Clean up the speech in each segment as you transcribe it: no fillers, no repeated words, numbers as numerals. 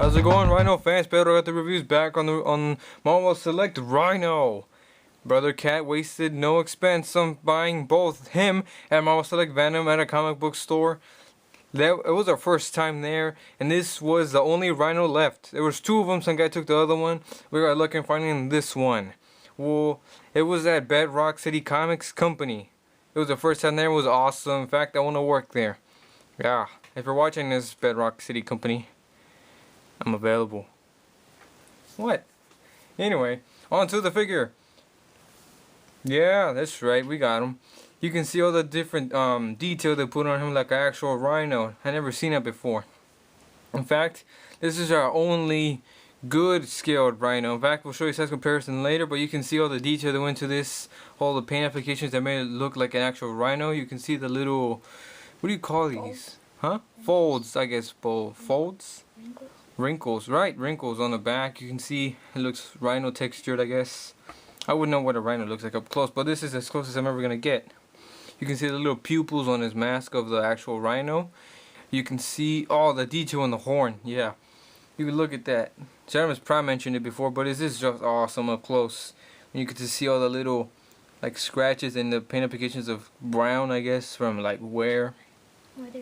How's it going, Rhino fans? PerroGatoReviews back on Marvel Select Rhino. Brother Cat wasted no expense on buying both him and Marvel Select Venom at a comic book store. It was our first time there, and this was the only Rhino left. There was two of them. Some guy took the other one. We got lucky in finding this one. Well, it was at Bedrock City Comics Company. It was the first time there. It was awesome. In fact, I want to work there. Yeah, if you're watching this, Bedrock City Company, I'm available. What? Anyway, on to the figure. Yeah, that's right, we got him. You can see all the different detail they put on him like an actual Rhino. I never seen that before. In fact, this is our only good scaled Rhino. In fact, we'll show you size comparison later, but you can see all the detail that went into this, all the paint applications that made it look like an actual Rhino. You can see the little, what do you call these? Huh? Folds, I guess. Folds? Wrinkles, right? Wrinkles on the back. You can see it looks Rhino textured, I guess. I wouldn't know what a Rhino looks like up close, but this is as close as I'm ever gonna get. You can see the little pupils on his mask of the actual Rhino. You can see all the detail on the horn. Yeah, you can look at that. Optimus Prime mentioned it before, but this is just awesome up close. And you get to see all the little like scratches and the paint applications of brown, I guess, from like wear,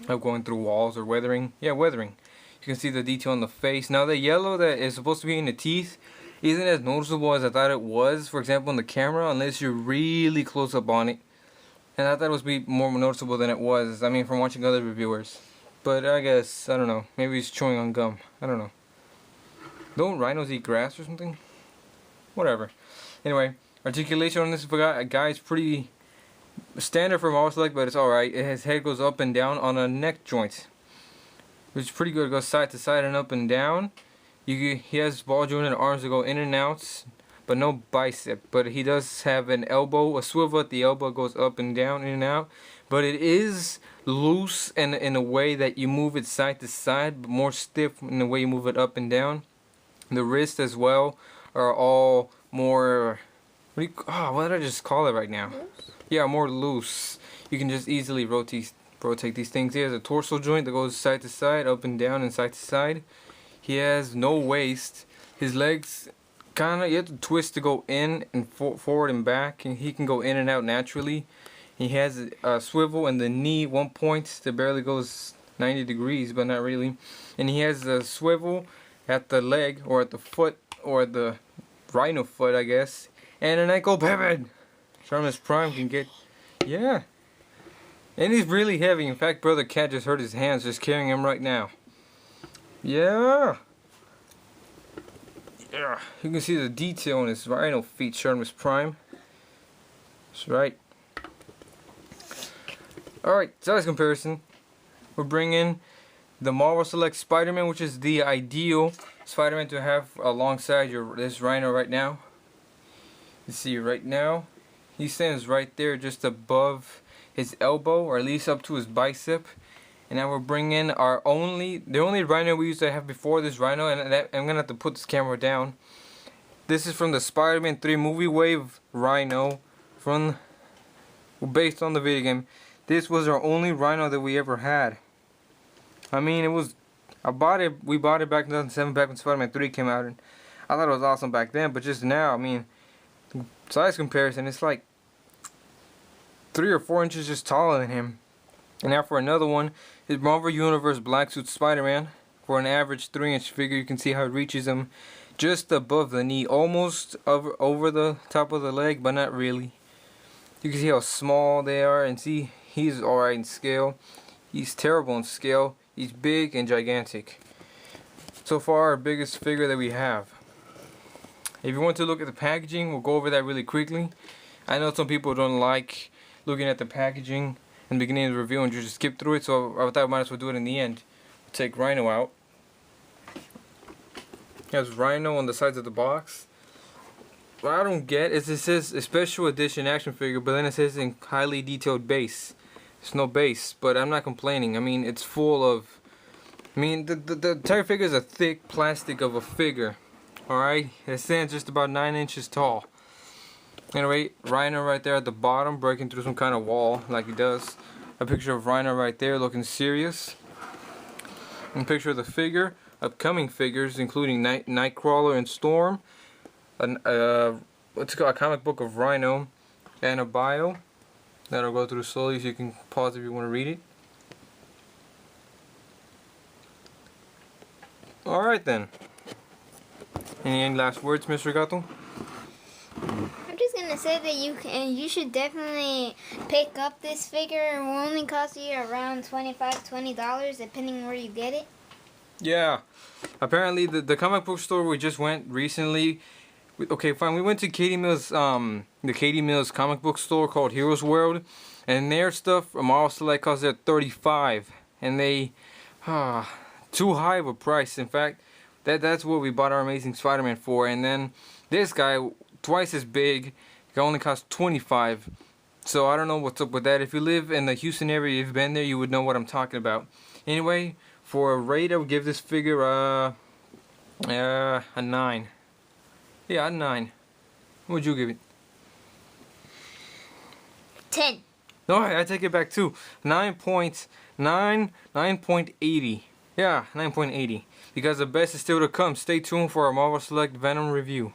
of going through walls or weathering. Yeah, weathering. You can see the detail on the face. Now the yellow that is supposed to be in the teeth isn't as noticeable as I thought it was, for example, on the camera, unless you're really close up on it. And I thought it was be more noticeable than it was, I mean, from watching other reviewers. But I guess, I don't know, maybe he's chewing on gum. I don't know. Don't rhinos eat grass or something? Whatever. Anyway, articulation on this guy is pretty standard for Marvel Select, but it's alright. His head goes up and down on a neck joint, which is pretty good. It goes side to side and up and down. He has ball jointed arms that go in and out, but no bicep. But he does have an elbow, a swivel at the elbow, goes up and down, in and out. But it is loose in a way that you move it side to side, but more stiff in the way you move it up and down. The wrists as well are all more, what did I just call it right now? Loose? Yeah, more loose. You can just easily rotate these things. He has a torso joint that goes side to side, up and down, and side to side. He has no waist. His legs kinda, you have to twist to go in and forward and back, and he can go in and out naturally. He has a swivel in the knee, one point that barely goes 90 degrees, but not really. And he has a swivel at the leg, or at the foot, or the Rhino foot, I guess. And an ankle pivot. Optimus Prime can get, yeah. And he's really heavy. In fact, Brother Cat just hurt his hands just carrying him right now. Yeah. Yeah. You can see the detail on his Rhino feet, Optimus Prime. That's right. Alright, size comparison. We're bringing the Marvel Select Spider-Man, which is the ideal Spider-Man to have alongside this Rhino right now. You see right now, he stands right there just above his elbow, or at least up to his bicep. And now we're bringing the only Rhino we used to have before this Rhino, and I'm gonna have to put this camera down. This is from the Spider-Man 3 movie wave Rhino, based on the video game. This was our only Rhino that we ever had. I mean, we bought it back in 2007, back when Spider-Man 3 came out, and I thought it was awesome back then. But just now, I mean, size comparison, it's like 3 or 4 inches just taller than him. And now for another one is Marvel Universe Black Suit Spider-Man. For an average 3-inch figure, you can see how it reaches him just above the knee, almost over the top of the leg, but not really. You can see how small they are, and see he's alright in scale. He's terrible in scale. He's big and gigantic. So far, our biggest figure that we have. If you want to look at the packaging, we'll go over that really quickly. I know some people don't like looking at the packaging in the beginning of the review and just skip through it, so I thought I might as well do it in the end. We'll take Rhino out. It has Rhino on the sides of the box. What I don't get is it says a special edition action figure, but then it says in highly detailed base. There's no base, but I'm not complaining. I mean, it's full of, the entire figure is a thick plastic of a figure. Alright, it stands just about 9 inches tall. Anyway, Rhino right there at the bottom, breaking through some kind of wall like he does. A picture of Rhino right there looking serious. And a picture of the figure upcoming figures, including Nightcrawler and Storm, what's it called, a comic book of Rhino, and a bio that I'll go through slowly, so you can pause if you want to read it. Alright then. Any last words, Mr. Gato? I'm just gonna say that you should definitely pick up this figure. It will only cost you around $20 depending where you get it. Yeah. Apparently the comic book store we just went recently. Okay, fine. We went to Katie Mills, the Katie Mills comic book store called Heroes World, and their stuff, Marvel Select, costs at $35, and they, too high of a price. In fact, that's what we bought our Amazing Spider-Man for. And then this guy, twice as big, it only cost $25. So I don't know what's up with that. If you live in the Houston area, you've been there, you would know what I'm talking about. Anyway, for a rate, I would give this figure a 9. Yeah, a 9. What would you give it? 10. No, I take it back too. 9.80. Yeah, 9.80. Because the best is still to come. Stay tuned for our Marvel Select Venom review.